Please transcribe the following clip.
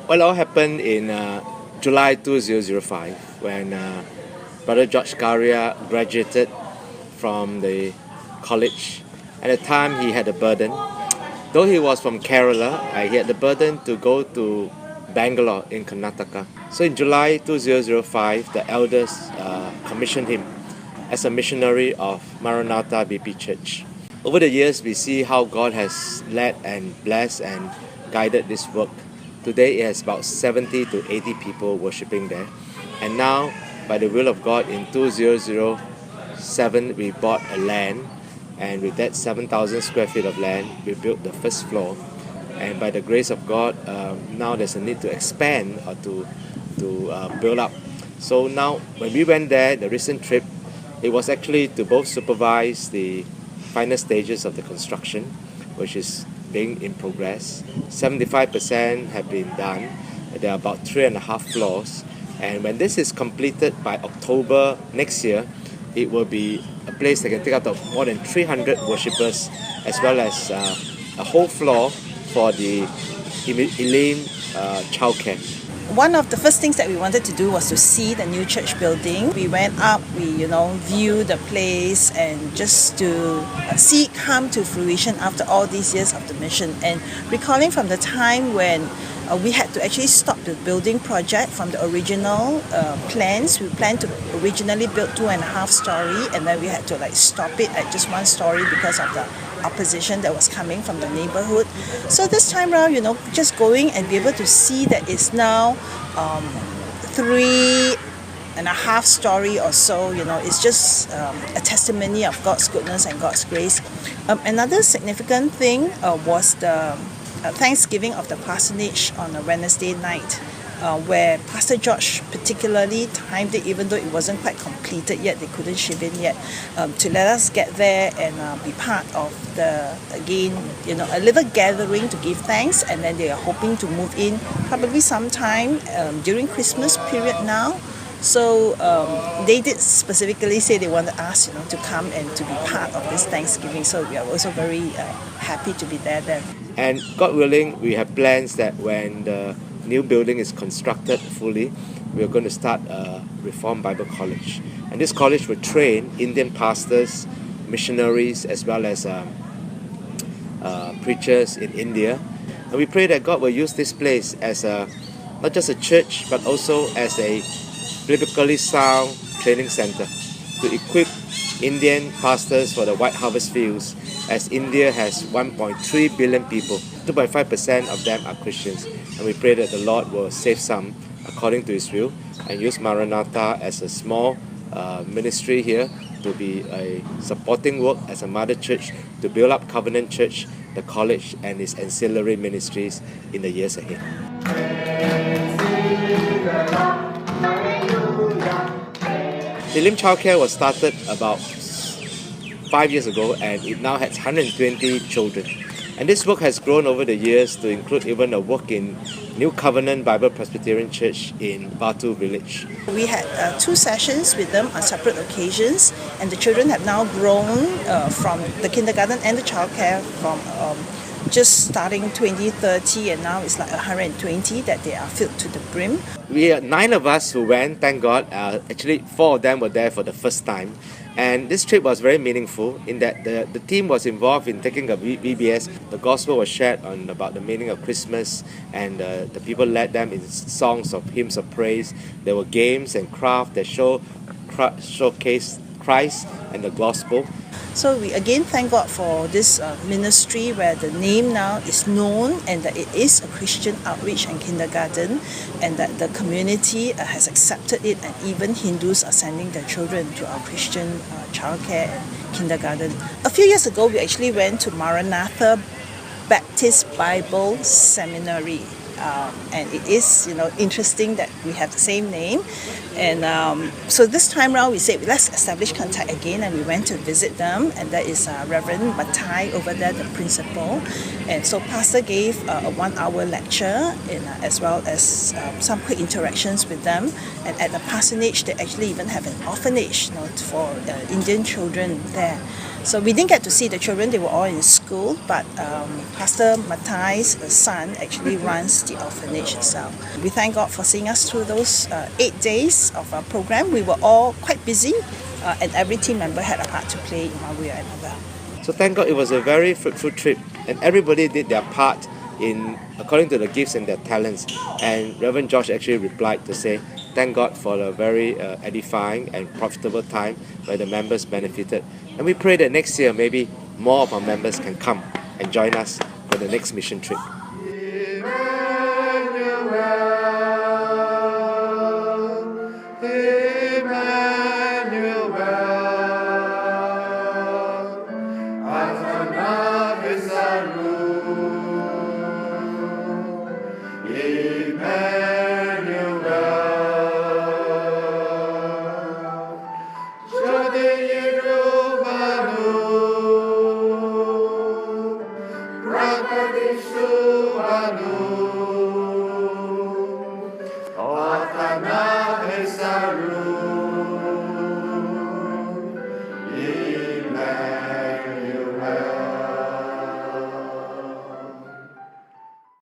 Well, it all happened in July 2005 when Brother George Garia graduated from the college. At the time, he had a burden. Though he was from Kerala, he had the burden to go to Bangalore in Karnataka. So in July 2005, the elders commissioned him as a missionary of Maranatha BP Church. Over the years, we see how God has led and blessed and guided this work. Today, it has about 70 to 80 people worshipping there. And now, by the will of God, in 2007, we bought a land. And with that 7,000 square feet of land, we built the first floor. And by the grace of God, now there's a need to expand or to build up. So now, when we went there, the recent trip, it was actually to both supervise the final stages of the construction, which is being in progress. 75% have been done. There are about 3.5 floors. And when this is completed by October next year, it will be a place that can take up to more than 300 worshippers, as well as a whole floor for the Elaine childcare. One of the first things that we wanted to do was to see the new church building. We went up, we viewed the place, and just to see it come to fruition after all these years of the mission. And recalling from the time when we had to actually stop the building project from the original plans. We planned to originally build 2.5 story, and then we had to stop it at just 1 story because of the opposition that was coming from the neighborhood. So this time around, just going and be able to see that it's now 3.5 story or so, it's just a testimony of God's goodness and God's grace. Another significant thing was the Thanksgiving of the parsonage on a Wednesday night, where Pastor George particularly timed it, even though it wasn't quite completed yet, they couldn't ship in yet, to let us get there and be part of a little gathering to give thanks. And then they are hoping to move in probably sometime during Christmas period now. So they did specifically say they wanted us to come and to be part of this Thanksgiving. So we are also very happy to be there then. And God willing, we have plans that when the new building is constructed fully, we are going to start a Reformed Bible College. And this college will train Indian pastors, missionaries, as well as preachers in India. And we pray that God will use this place as not just a church, but also as a biblically sound training center to equip Indian pastors for the White Harvest Fields, as India has 1.3 billion people. 2.5% of them are Christians. And we pray that the Lord will save some according to His will and use Maranatha as a small ministry here to be a supporting work as a mother church to build up Covenant Church, the college, and its ancillary ministries in the years ahead. The Lim Childcare was started about 5 years ago, and it now has 120 children. And this work has grown over the years to include even a work in New Covenant Bible-Presbyterian Church in Batu Village. We had 2 sessions with them on separate occasions, and the children have now grown from the kindergarten and the childcare from just starting 2030, and now it's like 120 that they are filled to the brim. We are 9 of us who went, thank God. Actually, 4 of them were there for the first time. And this trip was very meaningful in that the team was involved in taking a VBS. The gospel was shared about the meaning of Christmas, and the people led them in songs of hymns of praise. There were games and craft that showcased Christ and the gospel. So we again thank God for this ministry where the name now is known, and that it is a Christian outreach and kindergarten, and that the community has accepted it, and even Hindus are sending their children to our Christian childcare and kindergarten. A few years ago, we actually went to Maranatha Baptist Bible Seminary. And it is, interesting that we have the same name. And so this time around, we said, let's establish contact again, and we went to visit them. And that is Reverend Matai over there, the principal. And so Pastor gave a 1-hour lecture, as well as some quick interactions with them. And at the parsonage, they actually even have an orphanage for Indian children there. So we didn't get to see the children, they were all in school, but Pastor Matthi's son actually runs the orphanage itself. We thank God for seeing us through those 8 days of our program. We were all quite busy and every team member had a part to play in one way or another. So thank God it was a very fruitful trip, and everybody did their part according to the gifts and their talents. And Reverend Josh actually replied to say, thank God for a very edifying and profitable time where the members benefited. And we pray that next year maybe more of our members can come and join us for the next mission trip.